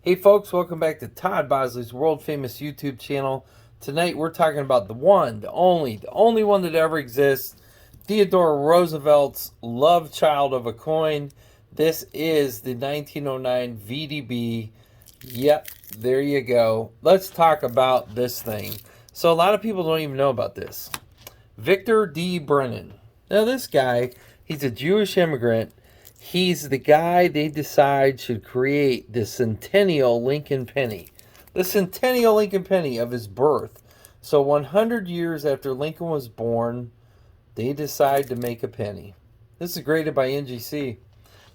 Hey folks, welcome back to Todd Bosley's world famous YouTube channel. Tonight we're talking about the one, the only one that ever exists, Theodore Roosevelt's love child of a coin. This is the 1909 VDB. Yep, there you go. Let's talk about this thing. So a lot of people don't even know about this. Victor D. Brennan. Now this guy, he's a Jewish immigrant. He's the guy they decide should create the centennial Lincoln penny. The centennial Lincoln penny of his birth. So 100 years after Lincoln was born, they decide to make a penny. This is graded by NGC.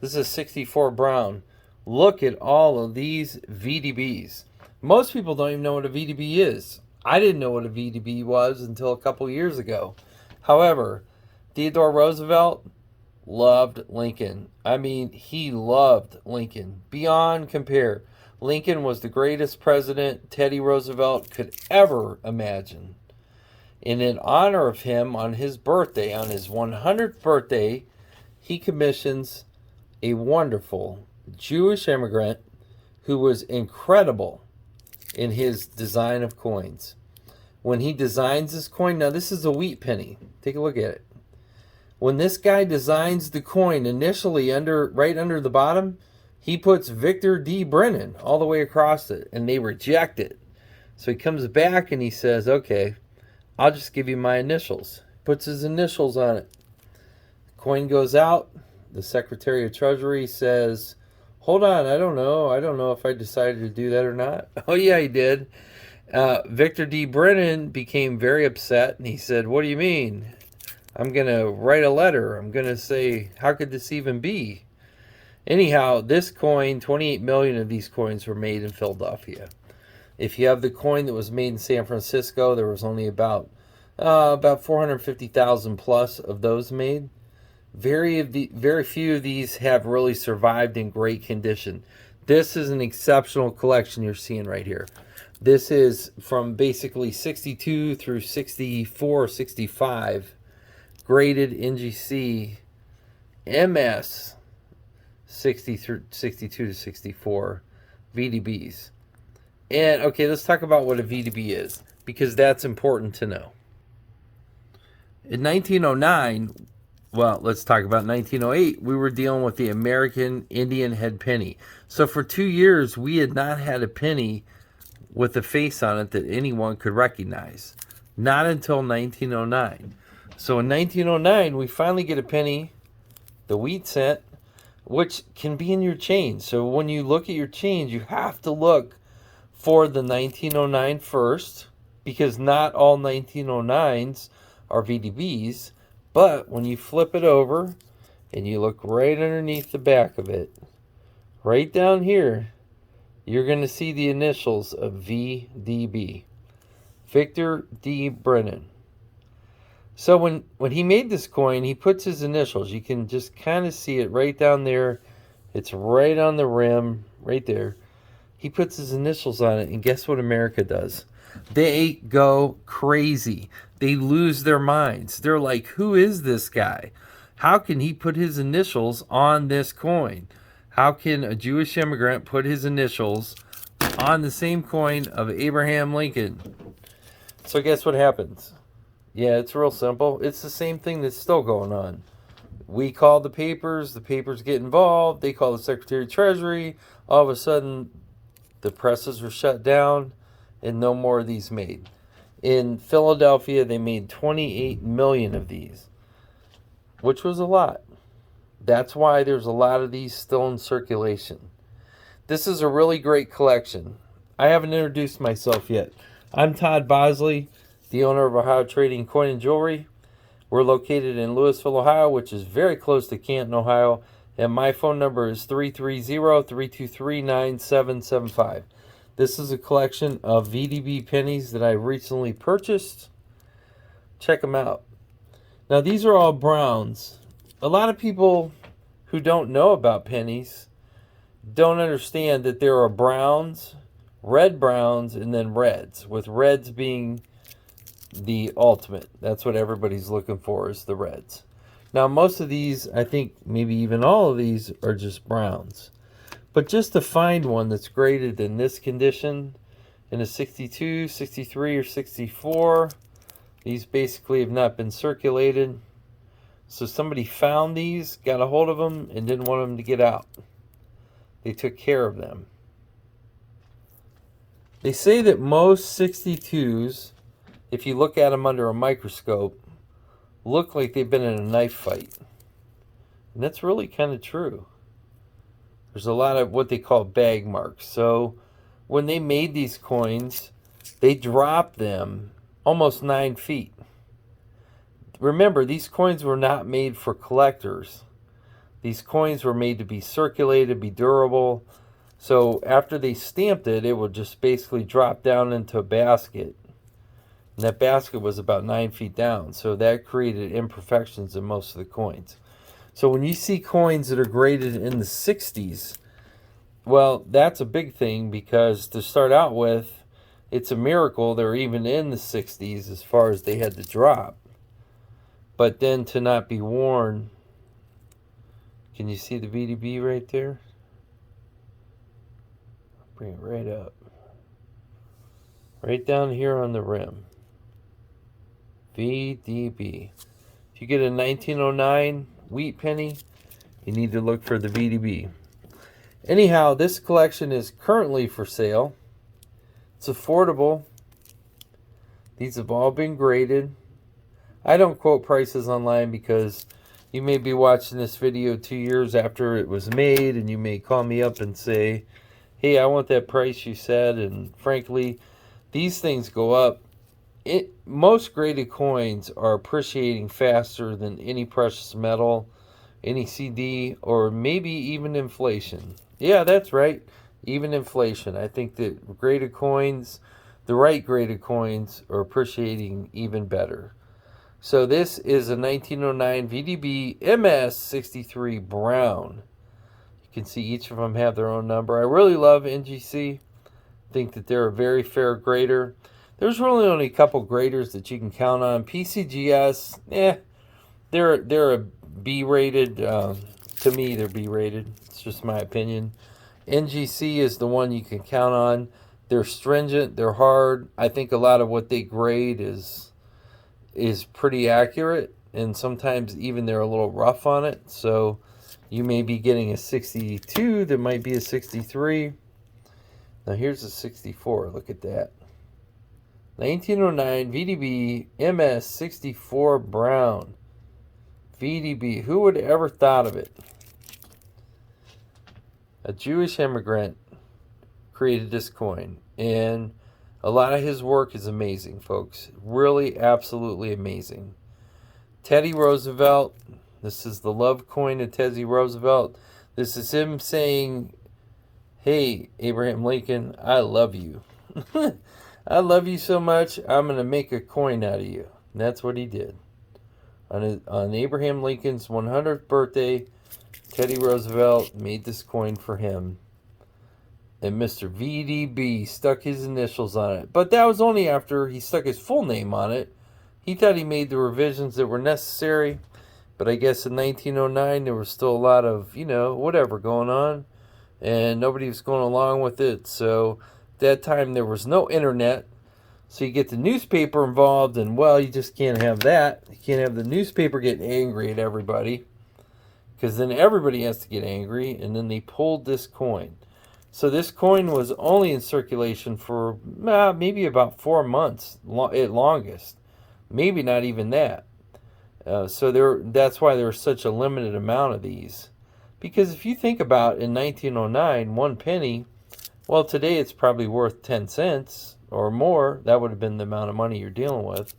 This is 64 Brown. Look at all of these VDBs. Most people don't even know what a VDB is. I didn't know what a VDB was until a couple years ago. However, Theodore Roosevelt loved Lincoln. I mean, he loved Lincoln beyond compare. Lincoln was the greatest president Teddy Roosevelt could ever imagine. And in honor of him, on his birthday, on his 100th birthday, he commissions a wonderful Jewish immigrant who was incredible in his design of coins. When he designs this coin, now this is a wheat penny. Take a look at it. When this guy designs the coin initially right under the bottom, he puts Victor D. Brennan all the way across it, and they reject it. So he comes back and he says, okay, I'll just give you my initials. Puts his initials on it. The coin goes out. The Secretary of Treasury says, hold on, I don't know if I decided to do that or not. Oh yeah, he did. Victor D. Brennan became very upset, and he said, what do you mean? I'm going to write a letter. I'm going to say, how could this even be? Anyhow, this coin, 28 million of these coins were made in Philadelphia. If you have the coin that was made in San Francisco, there was only about 450,000 plus of those made. Very few of these have really survived in great condition. This is an exceptional collection you're seeing right here. This is from basically 62 through 64, 65. Graded NGC MS 62 to 64 VDBs. And okay, let's talk about what a VDB is, because that's important to know. In 1909, well, let's talk about 1908, we were dealing with the American Indian head penny. So for 2 years, we had not had a penny with a face on it that anyone could recognize. Not until 1909. So in 1909, we finally get a penny, the wheat cent, which can be in your change. So when you look at your change, you have to look for the 1909 first, because not all 1909s are VDBs. But when you flip it over and you look right underneath the back of it, right down here, you're going to see the initials of VDB, Victor D. Brennan. So when he made this coin, he puts his initials. You can just kind of see it right down there. It's right on the rim, right there. He puts his initials on it, and guess what America does? They go crazy. They lose their minds. They're like, who is this guy? How can he put his initials on this coin? How can a Jewish immigrant put his initials on the same coin of Abraham Lincoln? So guess what happens? Yeah, it's real simple. It's the same thing that's still going on. We call the papers get involved, they call the Secretary of Treasury, all of a sudden the presses are shut down and no more of these made. In Philadelphia, they made 28 million of these, which was a lot. That's why there's a lot of these still in circulation. This is a really great collection. I haven't introduced myself yet. I'm Todd Bosley, the owner of Ohio Trading Coin and Jewelry. We're located in Louisville, Ohio, which is very close to Canton, Ohio. And my phone number is 330-323-9775. This is a collection of VDB pennies that I recently purchased. Check them out. Now, these are all browns. A lot of people who don't know about pennies don't understand that there are browns, red browns, and then reds, with reds being the ultimate. That's what everybody's looking for, is the reds. Now, most of these, I think maybe even all of these, are just browns. But just to find one that's graded in this condition, in a 62, 63, or 64, these basically have not been circulated. So somebody found these, got a hold of them, and didn't want them to get out. They took care of them. They say that most 62s, if you look at them under a microscope, look like they've been in a knife fight. And that's really kind of true. There's a lot of what they call bag marks. So when they made these coins, they dropped them almost 9 feet. Remember, these coins were not made for collectors. These coins were made to be circulated, be durable. So after they stamped it, it would just basically drop down into a basket. And that basket was about 9 feet down. So that created imperfections in most of the coins. So when you see coins that are graded in the 60s, well, that's a big thing, because to start out with, it's a miracle they're even in the 60s as far as they had to drop. But then to not be worn, can you see the VDB right there? Bring it right up. Right down here on the rim. VDB. If you get a 1909 wheat penny, you need to look for the VDB. Anyhow, this collection is currently for sale. It's affordable. These have all been graded. I don't quote prices online because you may be watching this video 2 years after it was made, and you may call me up and say, hey, I want that price you said. And frankly, these things go up. Most graded coins are appreciating faster than any precious metal, any CD, or maybe even inflation. Yeah, that's right, even inflation. I think that graded coins, the right graded coins, are appreciating even better. So this is a 1909 VDB MS63 Brown. You can see each of them have their own number. I really love NGC. I think that they're a very fair grader. There's really only a couple graders that you can count on. PCGS, they're a B-rated. To me, they're B-rated. It's just my opinion. NGC is the one you can count on. They're stringent. They're hard. I think a lot of what they grade is pretty accurate, and sometimes even they're a little rough on it. So you may be getting a 62 that might be a 63. Now here's a 64. Look at that. 1909 VDB MS64 Brown. VDB. Who would have ever thought of it? A Jewish immigrant created this coin, and a lot of his work is amazing, folks. Really, absolutely amazing. Teddy Roosevelt. This is the love coin of Teddy Roosevelt. This is him saying, hey, Abraham Lincoln, I love you. I love you so much, I'm going to make a coin out of you. And that's what he did. On Abraham Lincoln's 100th birthday, Teddy Roosevelt made this coin for him. And Mr. VDB stuck his initials on it. But that was only after he stuck his full name on it. He thought he made the revisions that were necessary. But I guess in 1909, there was still a lot of, whatever going on. And nobody was going along with it. So at that time, there was no internet. So you get the newspaper involved, and, well, you just can't have that. You can't have the newspaper getting angry at everybody, because then everybody has to get angry, and then they pulled this coin. So this coin was only in circulation for maybe about 4 months at longest. Maybe not even that. That's why there was such a limited amount of these. Because if you think about in 1909, 1 penny, well, today it's probably worth 10 cents or more. That would have been the amount of money you're dealing with.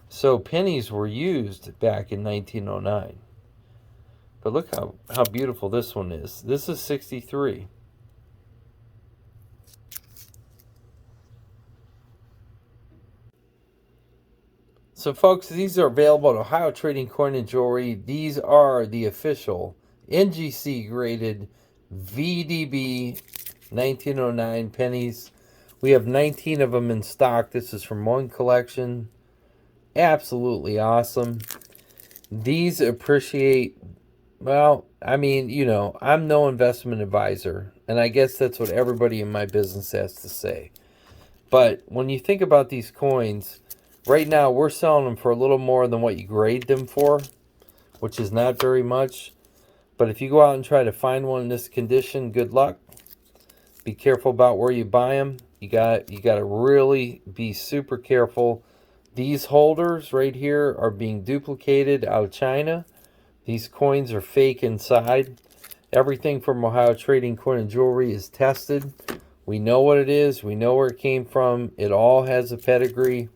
So pennies were used back in 1909. But look how beautiful this one is. This is 63. So folks, these are available at Ohio Trading Coin and Jewelry. These are the official NGC graded VDB 1909 pennies. We have 19 of them in stock. This is from one collection. Absolutely awesome. These appreciate, well, I mean, I'm no investment advisor. And I guess that's what everybody in my business has to say. But when you think about these coins, right now we're selling them for a little more than what you grade them for, which is not very much. But if you go out and try to find one in this condition, good luck. Be careful about where you buy them. You got to really be super careful. These holders right here are being duplicated out of China. These coins are fake inside. Everything from Ohio Trading Coin and Jewelry is tested. We know what it is. We know where it came from. It all has a pedigree.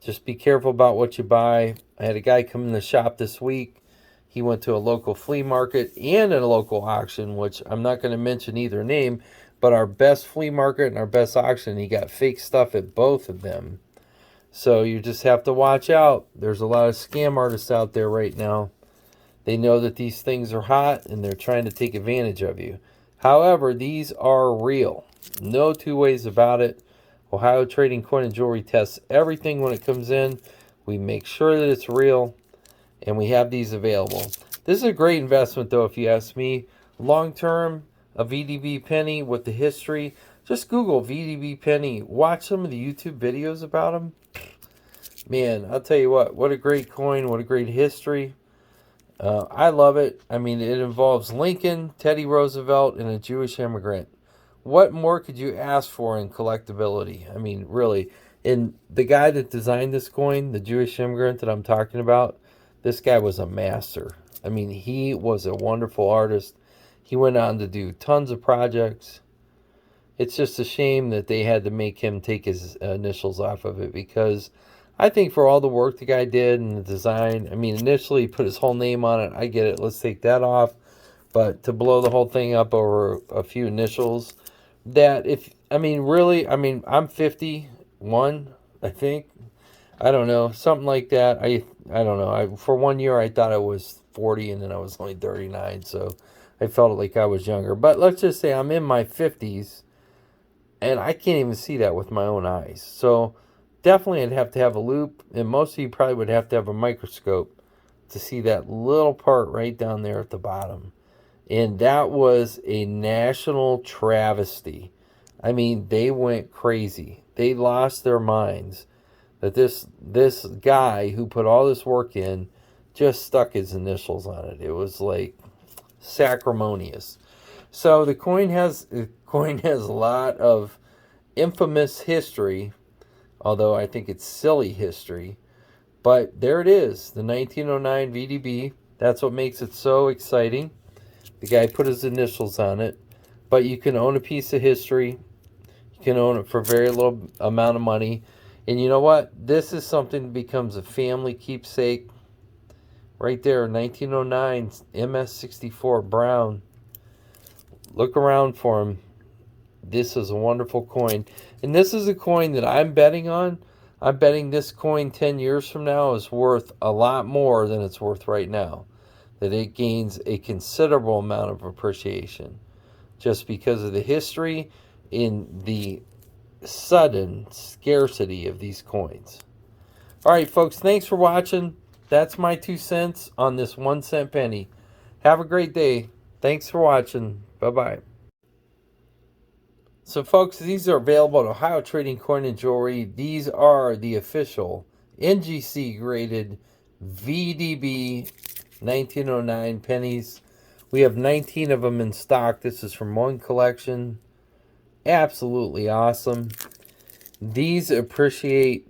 Just be careful about what you buy. I had a guy come in the shop this week. He went to a local flea market and a local auction, which I'm not going to mention either name, but our best flea market and our best auction, he got fake stuff at both of them. So you just have to watch out. There's a lot of scam artists out there right now. They know that these things are hot and they're trying to take advantage of you. However, these are real. No two ways about it. Ohio Trading Coin and Jewelry tests everything when it comes in. We make sure that it's real, and we have these available. This is a great investment, though, if you ask me. Long term, a VDB penny with the history. Just Google VDB penny. Watch some of the YouTube videos about them. Man, I'll tell you what a great coin, what a great history. I love it. I mean, it involves Lincoln, Teddy Roosevelt, and a Jewish immigrant. What more could you ask for in collectability? I mean, really. And the guy that designed this coin, the Jewish immigrant that I'm talking about, this guy was a master. I mean, he was a wonderful artist. He went on to do tons of projects. It's just a shame that they had to make him take his initials off of it, because I think for all the work the guy did and the design, I mean, initially he put his whole name on it. I get it. Let's take that off. But to blow the whole thing up over a few initials, I'm 51, I think. I don't know, something like that. I don't know. For 1 year, I thought I was 40, and then I was only 39, so I felt like I was younger. But let's just say I'm in my 50s, and I can't even see that with my own eyes. So definitely I'd have to have a loop, and most of you probably would have to have a microscope to see that little part right down there at the bottom. And that was a national travesty. I mean, they went crazy. They lost their minds that this guy who put all this work in just stuck his initials on it. It was like sacrimonious. So the coin has a lot of infamous history, although I think it's silly history. But there it is, the 1909 VDB. That's what makes it so exciting. The guy put his initials on it. But you can own a piece of history. You can own it for very little amount of money. And you know what? This is something that becomes a family keepsake. Right there, 1909 MS64 Brown. Look around for him. This is a wonderful coin. And this is a coin that I'm betting on. I'm betting this coin 10 years from now is worth a lot more than it's worth right now. That it gains a considerable amount of appreciation. Just because of the history in the sudden scarcity of these coins. All right, folks, thanks for watching. That's my 2 cents on this 1 cent penny. Have a great day. Thanks for watching. Bye-bye. So, folks, these are available at Ohio Trading Coin and Jewelry. These are the official NGC graded VDB 1909 pennies. We have 19 of them in stock. This is from one collection. Absolutely awesome. These appreciate,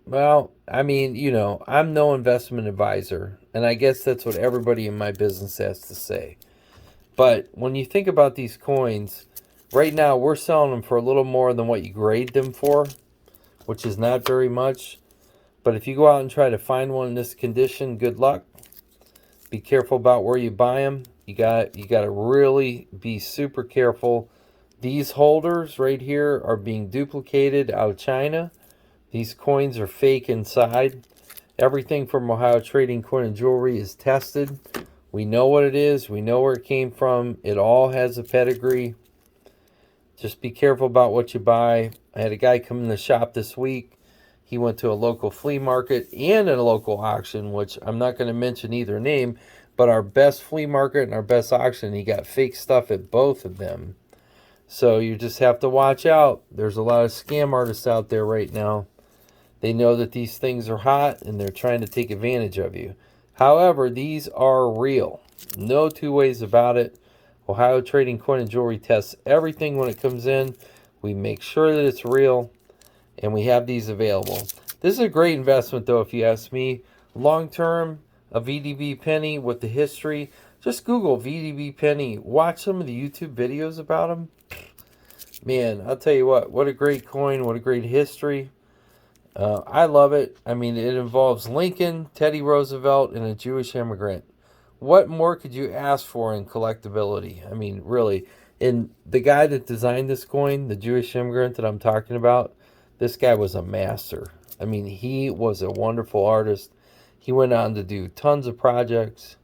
well, I mean, you know, I'm no investment advisor, and I guess that's what everybody in my business has to say. But when you think about these coins, right now we're selling them for a little more than what you grade them for, which is not very much. But if you go out and try to find one in this condition, good luck. Be careful about where you buy them. You got to really be super careful. These holders right here are being duplicated out of China. These coins are fake inside. Everything from Ohio Trading Coin and Jewelry is tested. We know what it is. We know where it came from. It all has a pedigree. Just be careful about what you buy. I had a guy come in the shop this week. He went to a local flea market and a local auction, which I'm not going to mention either name, but our best flea market and our best auction, you got fake stuff at both of them. So you just have to watch out. There's a lot of scam artists out there right now. They know that these things are hot and they're trying to take advantage of you. However, these are real. No two ways about it. Ohio Trading Coin and Jewelry tests everything when it comes in. We make sure that it's real, and we have these available. This is a great investment, though, if you ask me. Long term, a VDB penny with the history. Just Google VDB penny. Watch some of the YouTube videos about them. Man, I'll tell you what a great coin, what a great history. I love it. I mean, it involves Lincoln, Teddy Roosevelt, and a Jewish immigrant. What more could you ask for in collectability? I mean, really. And the guy that designed this coin, the Jewish immigrant that I'm talking about, this guy was a master. I mean, he was a wonderful artist. He went on to do tons of projects.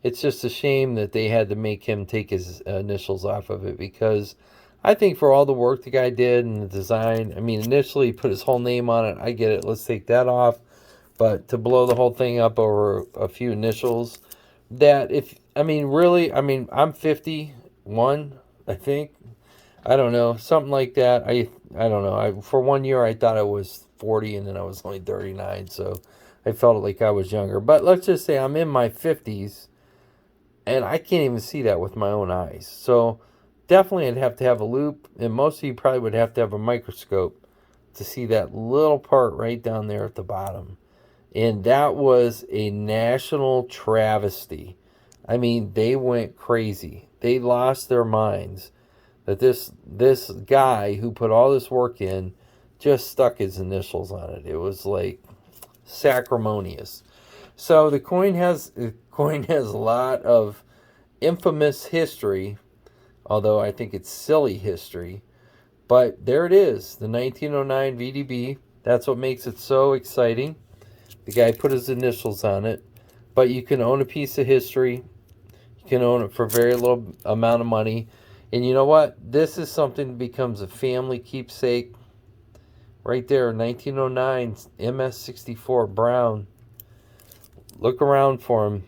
It's just a shame that they had to make him take his initials off of it, because I think for all the work the guy did and the design, I mean, initially he put his whole name on it. I get it. Let's take that off. But to blow the whole thing up over a few initials, that really, I'm 51, I think. I don't know, something like that. I don't know. For 1 year, I thought I was 40, and then I was only 39, so I felt like I was younger. But let's just say I'm in my 50s, and I can't even see that with my own eyes. So definitely I'd have to have a loop, and most of you probably would have to have a microscope to see that little part right down there at the bottom. And that was a national travesty. I mean, they went crazy. They lost their minds that this guy who put all this work in just stuck his initials on it. It was like sacrimonious. So the coin has a lot of infamous history, although I think it's silly history. But there it is, the 1909 VDB. That's what makes it so exciting. The guy put his initials on it. But you can own a piece of history. You can own it for very little amount of money. And you know what? This is something that becomes a family keepsake. Right there, 1909 MS64 Brown. Look around for him.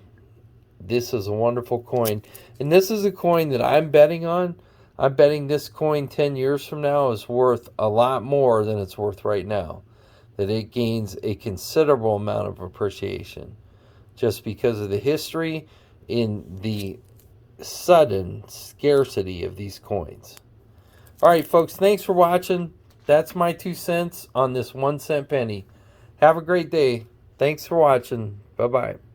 This is a wonderful coin. And this is a coin that I'm betting on. I'm betting this coin 10 years from now is worth a lot more than it's worth right now. That it gains a considerable amount of appreciation. Just because of the history in the sudden scarcity of these coins. All right, folks, thanks for watching. That's my 2 cents on this 1 cent penny. Have a great day. Thanks for watching. Bye-bye.